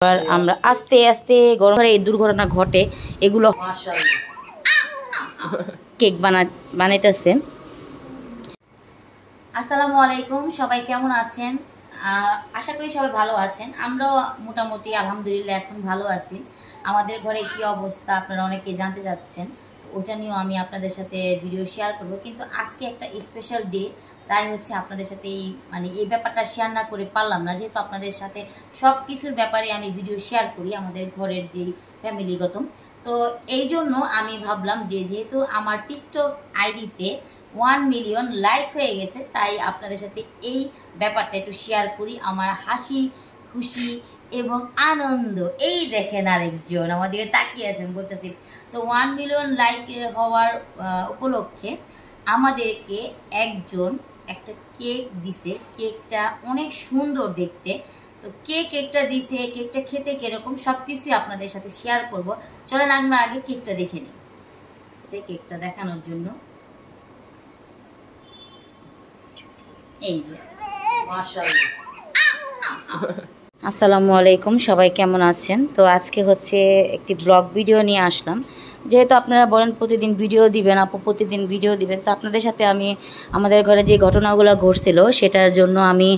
এবার আমরা আস্তে আস্তে গরম এই দুর্ঘটনা ঘটে এগুলো কেক বানাইতেছে। আসসালামু আলাইকুম, সবাই কেমন আছেন? আশা করি সবাই ভালো আছেন। আমরাও মোটামুটি আলহামদুলিল্লাহ এখন ভালো আছি। আমাদের ঘরে কি অবস্থা আপনারা অনেকে জানতে চাচ্ছেন, ওটা নিয়েও আমি আপনাদের সাথে ভিডিও শেয়ার করব। কিন্তু আজকে একটা স্পেশাল ডে, তাই হচ্ছে আপনাদের সাথে এই ব্যাপারটা শেয়ার না করে পারলাম না, যেহেতু আপনাদের সাথে সব কিছুর ব্যাপারে আমি ভিডিও শেয়ার করি আমাদের ঘরের যেই ফ্যামিলিগত। তো এই জন্য আমি ভাবলাম যে যেহেতু আমার টিকটক আইডিতে 1 মিলিয়ন লাইক হয়ে গেছে, তাই আপনাদের সাথে এই ব্যাপারটা একটু শেয়ার করি। আমার হাসি খুশি এবং আনন্দ, এই দেখেন আরেকজন আমাদেরকে তাকিয়ে আছেন, বলতেছি তো 1 মিলিয়ন লাইক হওয়ার উপলক্ষে আমাদেরকে একজন একটা কেক দিছে। কেকটা অনেক সুন্দর দেখতে। তো কেকটা দিছে, কেকটা খেতে কিরকম সব কিছুই আপনাদের সাথে শেয়ার করব। চলেন আমরা আগে কেকটা দেখে নিই। কেকটা দেখানোর জন্য এই যে আসসালামু আলাইকুম, সবাই কেমন আছেন? তো আজকে হচ্ছে একটি ব্লগ ভিডিও নিয়ে আসলাম। যেহেতু আপনারা বলেন প্রতিদিন ভিডিও দিবেন, আপু প্রতিদিন ভিডিও দিবেন, তো আপনাদের সাথে আমি আমাদের ঘরে যে ঘটনাগুলো ঘটছিল সেটার জন্য আমি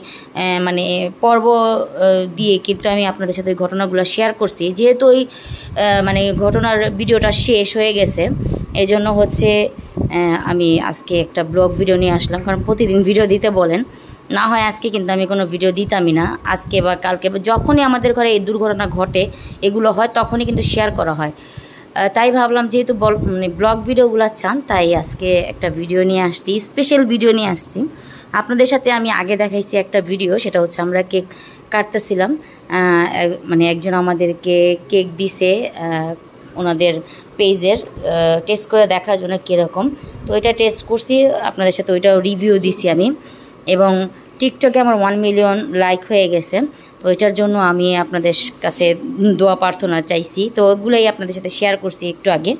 মানে পর্ব দিয়ে কিন্তু আমি আপনাদের সাথে ঘটনাগুলো শেয়ার করছি। যেহেতু ওই মানে ঘটনার ভিডিওটা শেষ হয়ে গেছে, এই জন্য হচ্ছে আমি আজকে একটা ব্লগ ভিডিও নিয়ে আসলাম। কারণ প্রতিদিন ভিডিও দিতে বলেন, না হয় আজকে কিন্তু আমি কোনো ভিডিও দিতামই না। আজকে বা কালকে বা যখনই আমাদের ঘরে এই দুর্ঘটনা ঘটে এগুলো হয়, তখনই কিন্তু শেয়ার করা হয়। তাই ভাবলাম যেহেতু মানে ব্লগ ভিডিওগুলো চান, তাই আজকে একটা ভিডিও নিয়ে আসছি, স্পেশাল ভিডিও নিয়ে আসছি আপনাদের সাথে। আমি আগে দেখাইছি একটা ভিডিও, সেটা হচ্ছে আমরা কেক কাটতেছিলাম। মানে একজন আমাদেরকে কেক দিছে ওনাদের পেজের, টেস্ট করে দেখার জন্য কীরকম। তো ওইটা টেস্ট করছি আপনাদের সাথে, ওইটাও রিভিউ দিছি আমি। এবং টিকটকে আমার 1 মিলিয়ন লাইক হয়ে গেছে, তো ওইটার জন্য আমি আপনাদের কাছে দোয়া প্রার্থনা চাইছি। তো ওগুলোই আপনাদের সাথে শেয়ার করছি একটু আগে।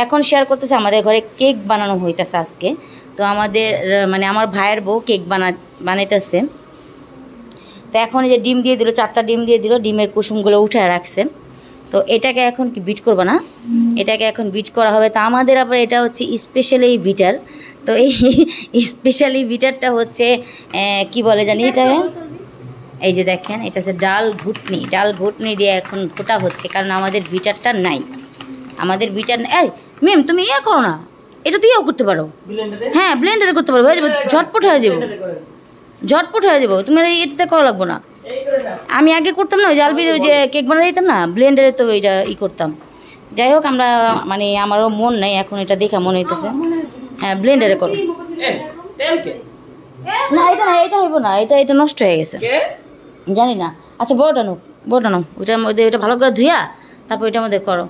এখন শেয়ার করতেছে আমাদের ঘরে কেক বানানো হইতেছে আজকে। তো আমাদের মানে আমার ভাইয়ের বউ কেক বানাইতেছে। তো এখন এই যে ডিম দিয়ে দিল, 4টা ডিম দিয়ে দিল, ডিমের কুসুমগুলো উঠে রাখছে। তো এটাকে এখন কি বিট করবো না, এটাকে এখন বিট করা হবে। তো আমাদের আবার এটা হচ্ছে স্পেশালি বিটার। তো এই স্পেশালি বিটারটা হচ্ছে কি বলে জানি এটা, এই যে দেখেন এটা হচ্ছে ডাল ঘুটনি দিয়ে এখন ঘোটা হচ্ছে, কারণ আমাদের বিটারটা নাই। আমাদের বিটার এই ম্যাম তুমি করো না, এটা তুইও করতে পারো। হ্যাঁ ব্লেন্ডারে করতে পারবো, হয়ে যাবে, ঝটপট হয়ে যাবো। তুমি এটাতে করা লাগবো না। আমি আগে করতাম না, ওই জালবির ওই যে কেক বানিয়ে দিতাম না ব্লেন্ডারে, তো ওইটা করতাম। যাই হোক, আমরা মানে আমারও মন নাই এখন, এটা দেখা মনে হইতেছে। হ্যাঁ ব্লেন্ডারে করো না, এটা হইব না, এটা নষ্ট হয়ে গেছে জানি না। আচ্ছা বড়টা নাও, ওইটার মধ্যে ওইটা ভালো করে ধুইয়া তারপর ওইটার মধ্যে করো।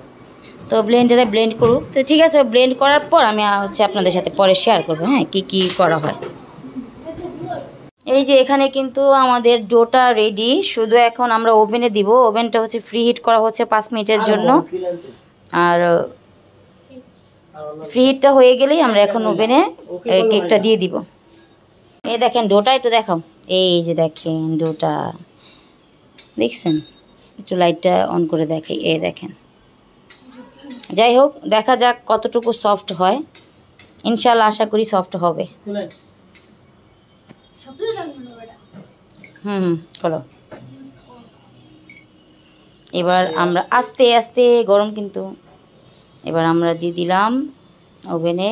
তো ব্লেন্ডারে ব্লেন্ড করুক। তো ঠিক আছে, ব্লেন্ড করার পর আমি হচ্ছে আপনাদের সাথে পরে শেয়ার করবো হ্যাঁ কি করা হয়। এই যে এখানে কিন্তু আমাদের ডোটা রেডি, শুধু এখন আমরা ওভেনে দিব। ওভেনটা হচ্ছে ফ্রি হিট করা হচ্ছে 5 মিনিটের জন্য। আর ফ্রি হিটটা হয়ে গেলেই আমরা এখন ওভেনে কেকটা দিয়ে দিব। এই দেখেন ডোটা, একটু দেখাও। এই যে দেখেন ডোটা, দেখছেন? একটু লাইটটা অন করে দেখে, এই দেখেন। যাই হোক, দেখা যাক কতটুকু সফট হয়। ইনশাল্লাহ আশা করি সফট হবে। চলো এবার আমরা আস্তে আস্তে, গরম কিন্তু, এবার আমরা দিয়ে দিলাম ওভেনে।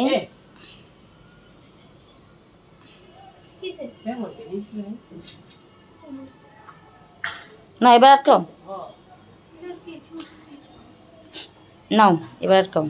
না এবার আটকাও, নাও এবার আটকাও।